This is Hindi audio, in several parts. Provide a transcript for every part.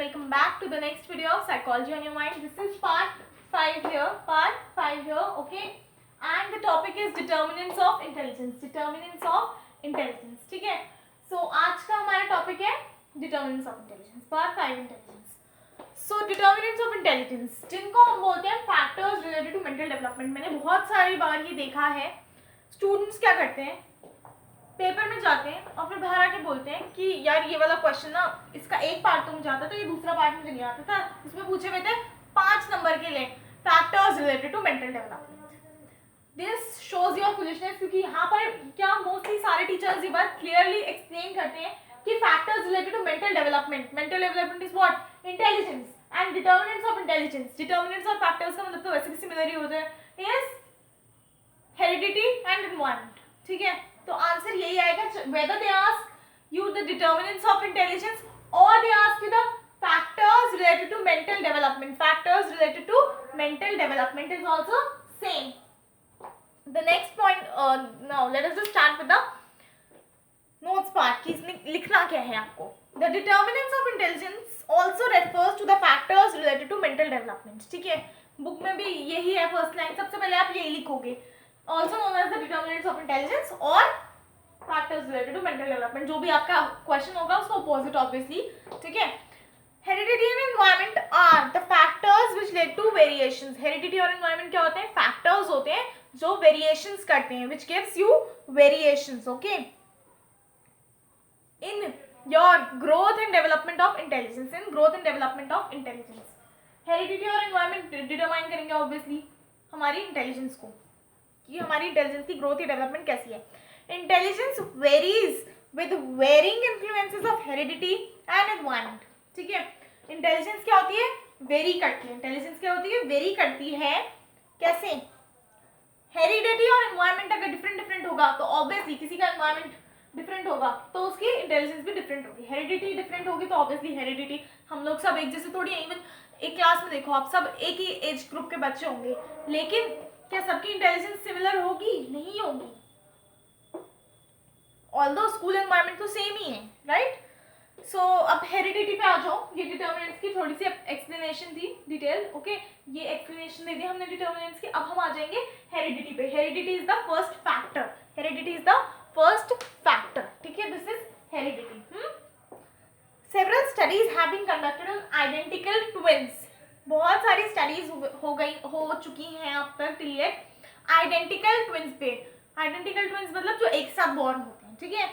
welcome back to the next video of Psychology on Your Mind. This is part 5 here, okay? And the topic is determinants of intelligence. Determinants of intelligence, ठीक है? So आज का हमारा topic है determinants of intelligence, part 5 intelligence. So determinants of intelligence, जिनको हम बोलते हैं factors related to mental development. मैंने बहुत सारी बार ये देखा है, students क्या करते हैं, पेपर में जाते हैं और फिर बाहर आके बोलते हैं कि यार ये वाला क्वेश्चन ना, इसका एक पार्ट तो मुझे आता था, ये दूसरा पार्ट मुझे नहीं आता था, इसमें पूछे हुए थे 5 नंबर के लिए factors related to mental development. This shows your foolishness, क्योंकि यहाँ पर क्या मोस्टली सारे टीचर्स ये बात क्लियरली एक्सप्लेन करते हैं कि factors related to mental development is what, intelligence and determinants of intelligence. Determinants और फैक्टर्स का मतलब तो वैसे भी सिमिलर ही होता है, इज हेरिडिटी एंड एनवायरनमेंट. ठीक है, तो आंसर यही आएगा whether they ask you the determinants of intelligence or they ask you the factors related to mental development. Factors related to mental development is also same. The next point, now let us just start with the notes part कि इसमें लिखना क्या है आपको. The determinants of intelligence also refers to the factors related to mental development. ठीक है, बुक में भी यही है फर्स्ट लाइन, सबसे पहले आप यही लिखोगे. Also known as the determinants of intelligence or factors related to mental development. जो भी आपका क्वेश्चन होगा उसका opposite obviously. ठीक है, heredity and environment are the factors which led to variations. Heredity और environment क्या होते हैं? Factors होते हैं जो variations करते हैं, which gives you variations. Okay, in your growth and development of intelligence. In growth and development of intelligence, heredity और environment determine करेंगे obviously हमारी intelligence को, कि हमारी इंटेलिजेंस की ग्रोथ या डेवलपमेंट कैसी है. Intelligence varies with varying influences of heredity and environment. ठीक है, इंटेलिजेंस क्या होती है? वेरी करती है. इंटेलिजेंस क्या होती है? वेरी करती है. कैसे? हेरिडिटी और एनवायरनमेंट अगर डिफरेंट होगा तो ऑब्वियसली किसी का एनवायरनमेंट डिफरेंट होगा तो उसकी इंटेलिजेंस भी डिफरेंट होगी. हेरिडिटी डिफरेंट होगी तो ऑब्वियसली हेरिडिटी, हम लोग सब एक जैसे थोड़ी, इवन एक क्लास में देखो आप सब एक ही एज ग्रुप के बच्चे होंगे, लेकिन क्या सबकी इंटेलिजेंस सिमिलर होगी? नहीं होगी. ऑल्दो स्कूल एनवायरनमेंट तो सेम ही है, राइट? सो अब हेरिडिटी पे आ जाओ. ये डिटर्मिनेंट्स की थोड़ी सी एक्सप्लेनेशन थी डिटेल. ओके, ये एक्सप्लेनेशन दे दी हमने डिटर्मिनेंट्स की. अब हम आ जाएंगे हेरिडिटी पे. Heredity is the first factor. Heredity is the first factor. ठीक है, this is heredity. Several studies have been conducted on identical twins. बहुत सारी स्टडीज हो चुकी हैं अब तक क्लियर आइडेंटिकल ट्विन्स पे. आइडेंटिकल ट्विन्स मतलब जो एक साथ बॉर्न होते हैं. ठीक है,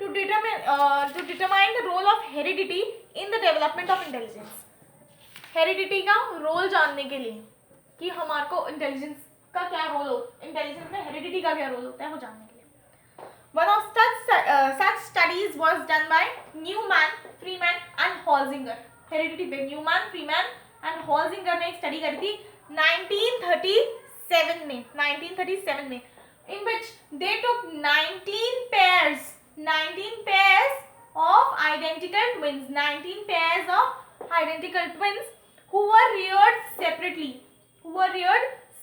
to determine the role of heredity in the development of intelligence. Heredity का रोल जानने के लिए कि हमारे को इंटेलिजेंस का क्या रोल हो, इंटेलिजेंस में हेरिडिटी का क्या रोल होता है वो जानने के लिए. One of such studies was done by Newman, Freeman and Holzinger. Heredity पे न्यूमैन, फ्रीमैन एंड हॉल्जिंगर ने एक स्टडी करी थी 1937 में, in which they took 19 pairs of identical twins who were reared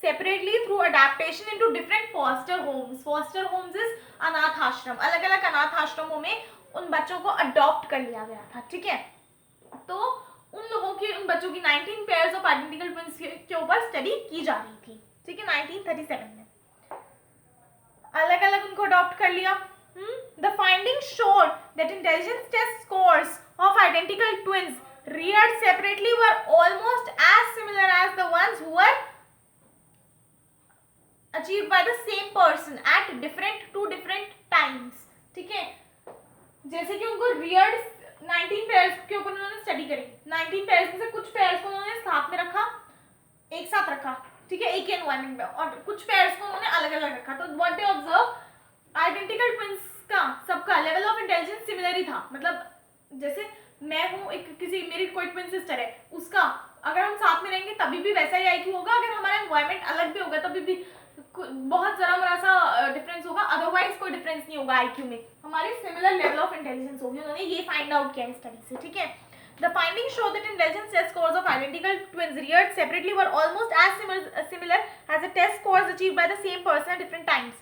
separately through adaptation into different foster homes. Foster homes is अनाथ आश्रम. अलग अलग अनाथ आश्रमों में उन बच्चों को अडॉप्ट कर लिया गया था. ठीक है, तो उन लोगों की, उन बच्चों की 19 पेयर्स ऑफ आइडेंटिकल ट्विन्स के ऊपर स्टडी की जा रही थी. ठीक है, 1937 में अलग अलग उनको अडॉप्ट कर लिया. The finding showed that intelligence test scores of identical twins reared separately were almost as similar as the ones who were achieved by the same person at different times. ठीक है, जैसे कि उनको reared 19 पेयर्स के ऊपर उन्होंने स्टडी करी. 19 पेयर्स में से कुछ पेयर्स को उन्होंने साथ में रखा, एक साथ रखा. ठीक है, एक ही एनवायरनमेंट में, और कुछ पेयर्स को उन्होंने अलग अलग रखा. तो what they observe, identical twins का सबका लेवल ऑफ इंटेलिजेंस सिमिलर ही था. मतलब जैसे मैं हूँ, एक किसी मेरी कोई ट्विन सिस्टर है, उसका अगर हम साथ में रहेंगे तभी भी वैसा ही आईक्यू होगा. अगर हमारा एनवायरनमेंट अलग भी होगा तभी भी बहुत जरा मरा सा डिफरेंस होगा, अदरवाइज कोई डिफरेंस नहीं होगा आईक्यू में. हमारी सिमिलर लेवल ऑफ इंटेलिजेंस होगी. उन्होंने ये फाइंड आउट किया स्टडी से. ठीक है, the finding show that intelligence test scores of identical twins reared separately were almost as similar as the test scores achieved by the same person at different times.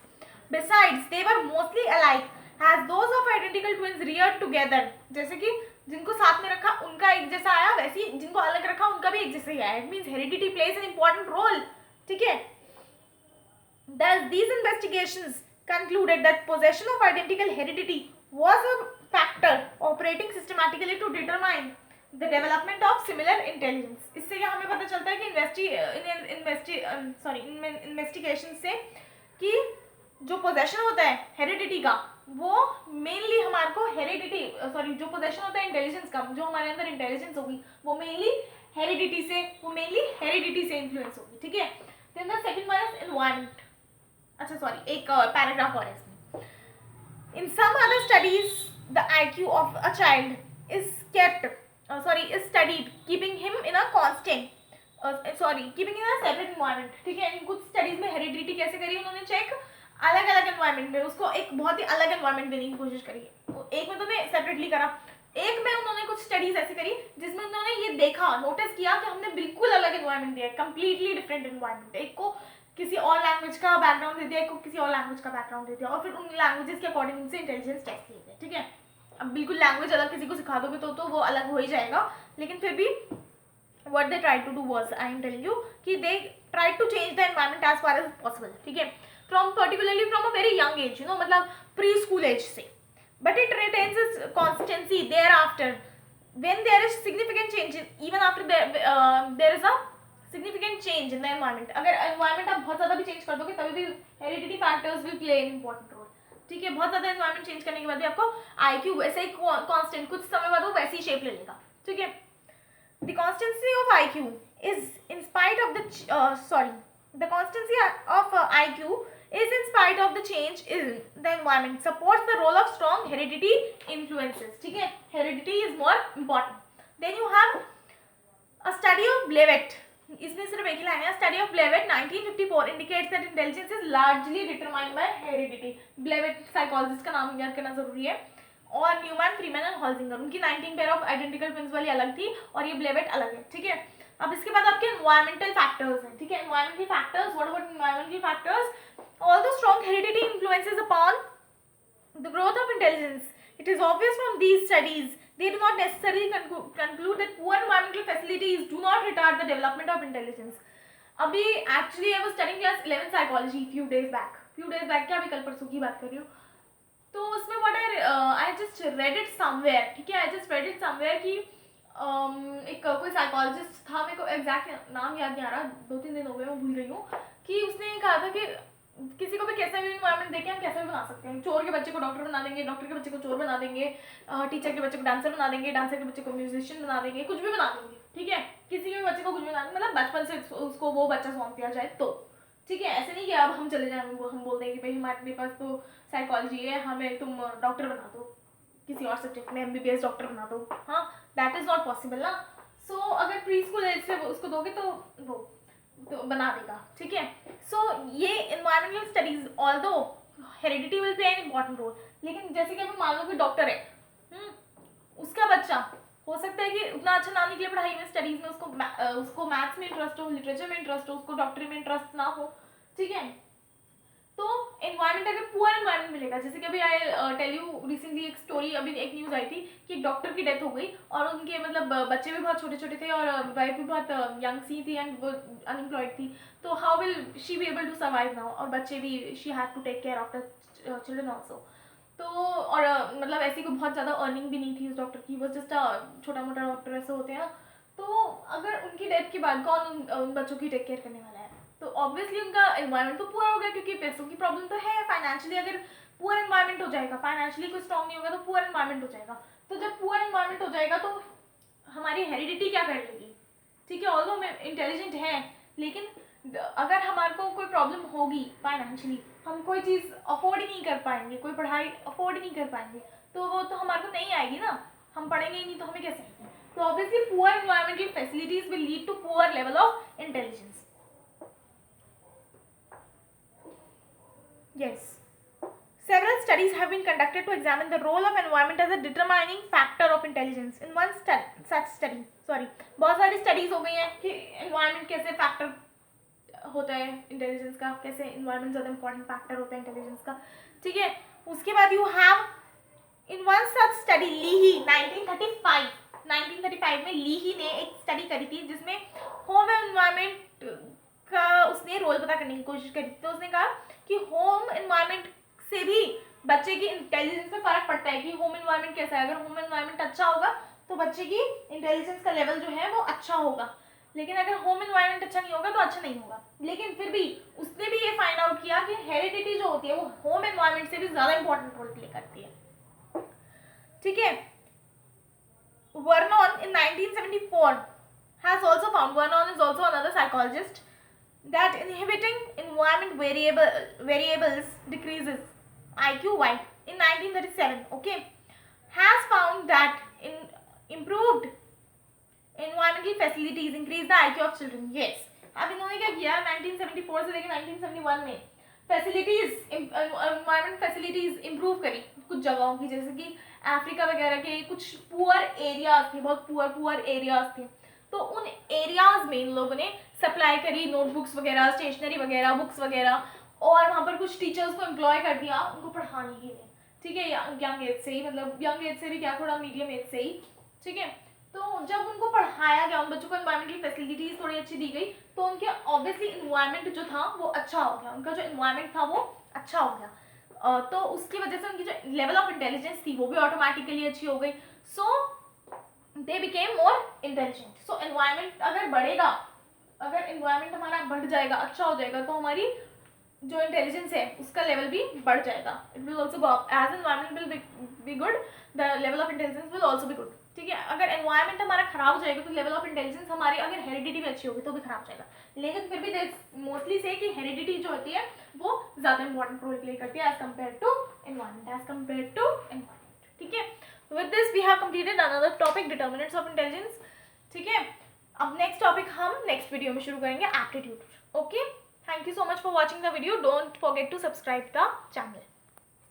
Besides, they were mostly alike as those of identical twins reared together. जैसे कि जिनको साथ में रखा उनका एक जैसा आया, ऐसी जिनको अलग रखा उनका भी एग्जिस्ट किया है. It means heredity plays an important role. ठीक है. Thus, these investigations concluded that possession of identical heredity was a factor operating systematically to determine the development of similar intelligence. इससे क्या हमें पता चलता है कि इन्वेस्टिगेशन से कि जो पोजेशन होता है हेरिडिटी का वो मेनली हमारे को जो पोजेशन होता है इंटेलिजेंस का, जो हमारे अंदर इंटेलिजेंस होगी वो मेनली हेरिडिटी से इन्फ्लुएंस होगी. ठीक है. Then the second one is environment. अच्छा सॉरी, एक पैराग्राफ और है इसमें. In some other studies the IQ of a child is studied keeping him in a separate environment. ठीक है. इन कुछ स्टडीज में हेरिडिटी कैसे करी उन्होंने चेक, अलग अलग एनवायरनमेंट में उसको एक बहुत ही अलग एनवायरनमेंट देने की कोशिश करी. एक में तो उन्होंने सेपरेटली करा, एक में उन्होंने कुछ स्टडीज ऐसी करी जिसमें उन्होंने ये देखा, नोटिस किया कि हमने बिल्कुल अलग एनवायरनमेंट दिया है, कंप्लीटली डिफरेंट एनवायरनमेंट. एक को किसी और लैंग्वेज का बैकग्राउंड दे दिया, एक को किसी और लैंग्वेज का बैकग्राउंड दे दिया, और फिर उन लैंग्वेजेस के अकॉर्डिंग उनसे इंटेलिजेंस टेस्ट किए गए. ठीक है. अब बिल्कुल लैंग्वेज अलग किसी को सिखा दोगे तो वो अलग हो ही जाएगा, लेकिन फिर भी what they tried to do was, I am telling you, कि they tried to change the environment as far as possible. ठीक है. particularly from a very young age, मतलब प्री स्कूल एज से, but it retains its consistency thereafter when there is significant change even after there is a significant change in the environment. अगर environment आप बहुत ज़्यादा भी change कर दोगे तभी भी hereditary factors will play an important role. ठीक है. बहुत ज़्यादा environment change करने के बाद भी आपको IQ वैसे ही constant, कुछ समय बाद वो वैसी ही shape ले लेगा. ठीक है. The constancy of IQ is in spite of the constancy of IQ is in spite of the change in the environment supports the role of strong heredity influences. ठीक है. Heredity is more important. Then you have a study of Blevett. इसमें सिर्फ एक ही लाइन है. Study of Blevett 1954 indicates that intelligence is largely determined by heredity. Blevett psychologist का नाम याद करना जरूरी है. और न्यूमैन, फ्रीमैन एंड हॉल्जिंगर, उनकी 19 पेयर ऑफ आइडेंटिकल ट्विंस वाली अलग थी और ये ब्लेवेट अलग है. ठीक है. अब इसके बाद आपके एनवायरमेंटल फैक्टर्स हैं. ठीक है. Environmental factors, what about environmental factors? Although strong heredity influences upon the growth of intelligence, it is obvious from these studies they do not necessarily conclude that poor environmental facilities do not retard the development of intelligence. अभी actually I was studying class 11 psychology few days back क्या, अभी कल परसों की बात कर रही हूँ. तो उसमें I just read it somewhere. ठीक है. I just read it somewhere कि एक कोई साइकोलॉजिस्ट था, मेरे को एग्जैक्ट नाम याद नहीं आ रहा, 2-3 दिन हो गए मैं भूल गई हूँ, कि उसने कहा था कि किसी को भी कैसा भी इन्वायरमेंट देके हम कैसे भी बना सकते हैं. चोर के बच्चे को डॉक्टर बना देंगे, डॉक्टर के बच्चे को चोर बना देंगे, टीचर के बच्चे को डांसर बना देंगे, डांसर के बच्चे को म्यूजिशियन बना देंगे, कुछ भी बना देंगे. ठीक है. किसी भी बच्चे को कुछ भी बना देंगे, मतलब बचपन से उसको वो बच्चा सौंप दिया जाए तो. ठीक है. ऐसे नहीं कि अब हम चले जाएं, हम बोल देंगे भाई हमारे पास तो साइकोलॉजी है, हमें तुम डॉक्टर बना दो, किसी और सब्जेक्ट में MBBS डॉक्टर बना दो. हाँ, दैट इज नॉट पॉसिबल ना. सो अगर प्री स्कूल एज से उसको दोगे तो वो तो बना देगा. ठीक है. सो ये environmental studies, although heredity will play an important role, लेकिन जैसे कि अभी मान लो कि डॉक्टर है, उसका बच्चा हो सकता है कि उतना अच्छा ना निकले पढ़ाई में, स्टडीज में, उसको मैथ्स में इंटरेस्ट हो, लिटरेचर में इंटरेस्ट हो, उसको डॉक्टरी में इंटरेस्ट ना हो. ठीक है. तो एनवायरनमेंट, अगर पुअर एनवायरनमेंट मिलेगा, जैसे कि अभी आई टेल यू रिसेंटली एक स्टोरी, अभी एक न्यूज़ आई थी कि एक डॉक्टर की डेथ हो गई और उनके मतलब बच्चे भी बहुत छोटे छोटे थे और वाइफ भी बहुत यंग सी थी एंड वो अनएम्प्लॉयड थी. तो how will she be able to survive now, और बच्चे भी, she had to take care of the children also. तो और मतलब ऐसी कोई बहुत ज़्यादा अर्निंग भी नहीं थी उस डॉक्टर की, वो जस्ट छोटा मोटा डॉक्टर ऐसे होते हैं. तो अगर उनकी डेथ के बाद कौन उन बच्चों की टेक केयर करने वाला है? तो ऑब्वियसली उनका एनवायरनमेंट तो पूरा हो गया, क्योंकि पैसों की प्रॉब्लम तो है. फाइनेंशियली अगर पुअर एनवायरनमेंट हो जाएगा, फाइनेंशियली कोई स्ट्रॉन्ग नहीं होगा तो पुअर एनवायरनमेंट हो जाएगा. तो जब पुअर एनवायरनमेंट हो जाएगा तो हमारी हेरिडिटी क्या कर लेगी? ठीक है. ऑल्दो हम इंटेलिजेंट हैं, लेकिन अगर हमारे को कोई प्रॉब्लम होगी फाइनेंशियली, हम कोई चीज़ अफोर्ड ही नहीं कर पाएंगे, कोई पढ़ाई अफोर्ड ही नहीं कर पाएंगे, तो वो तो हमारे को नहीं आएगी ना. हम पढ़ेंगे ही नहीं तो हमें कैसे आएगी? तो obviously poor environmental facilities will lead to poor level of intelligence. Yes. Several studies have been conducted to examine the role of environment as a determining factor of intelligence. In one such study, बहुत सारी studies हो गई हैं कि environment कैसे factor होता है intelligence का, कैसे environment ज़्यादा important factor होता है intelligence का. ठीक है. उसके बाद you have in one such study, Leahy 1935 1935 में लीही ने एक स्टडी करी थी जिसमें होम एनवायरनमेंट का उसने रोल पता करने की कोशिश करी थी। तो उसने कहा कि होम एनवायरनमेंट से भी बच्चे की इंटेलिजेंस में फर्क पड़ता है कि होम एनवायरनमेंट कैसा है। अगर होम एनवायरनमेंट अच्छा होगा तो बच्चे की इंटेलिजेंस का लेवल जो है वो अच्छा होगा, लेकिन अगर होम एनवायरनमेंट अच्छा नहीं होगा तो अच्छा नहीं होगा। लेकिन फिर भी उसने भी ये फाइंड आउट किया कि हेरिडिटी जो होती है वो होम एनवायरनमेंट से भी ज्यादा इंपॉर्टेंट रोल प्ले करती है। ठीक है, Vernon in 1974 has also found, Vernon is also another psychologist, that inhibiting environment variables decreases IQ. Why? In 1937, okay, has found that in improved environmental facilities increase the IQ of children. Yes. अब इन्होंने क्या किया 1974 से लेकर 1971 में फैसिलिटीज एनवायरमेंट फैसिलिटीज इम्प्रूव करी कुछ जगहों की, जैसे कि अफ्रीका वगैरह के कुछ पुअर एरियाज थे, बहुत पुअर एरियाज थे। तो उन एरियाज में इन लोगों ने सप्लाई करी नोटबुक्स वगैरह, स्टेशनरी वगैरह, बुक्स वगैरह, और वहाँ पर कुछ टीचर्स को एम्प्लॉय कर दिया उनको पढ़ाने के लिए। ठीक है, यंग एज से ही, मतलब यंग एज से भी क्या, थोड़ा मीडियम एज से ही। ठीक है, तो जब उनको पढ़ाया गया, उन बच्चों को एनवायरमेंटल फैसिलिटीज थोड़ी अच्छी दी गई, तो उनके ऑब्वियसली एनवायरनमेंट जो था वो अच्छा हो गया, उनका जो एनवायरनमेंट था वो अच्छा हो गया। तो उसकी वजह से उनकी जो लेवल ऑफ इंटेलिजेंस थी वो भी ऑटोमेटिकली अच्छी हो गई। So they became more intelligent. So environment अगर बढ़ेगा, अगर एनवायरनमेंट हमारा बढ़ जाएगा, अच्छा हो जाएगा, तो हमारी जो इंटेलिजेंस है उसका लेवल भी बढ़ जाएगा। It will also go up as environment will be good, the level of intelligence will also be good. ठीक है, अगर एनवायरनमेंट हमारा खराब हो जाएगा तो लेवल ऑफ इंटेलिजेंस हमारी, अगर हेरिडिटी भी अच्छी होगी तो भी खराब हो जाएगा। लेकिन फिर भी मोस्टली से कि हेरिडिटी जो होती है वो ज़्यादा इंपॉर्टेंट रोल प्ले करती है एज कम्पेयर टू एनवायरनमेंट। ठीक है, with this we have completed another topic, determinants of intelligence. ठीक है, अब नेक्स्ट टॉपिक हम नेक्स्ट वीडियो में शुरू करेंगे, aptitude. Okay, thank you so much for watching the video. Don't forget to subscribe the channel.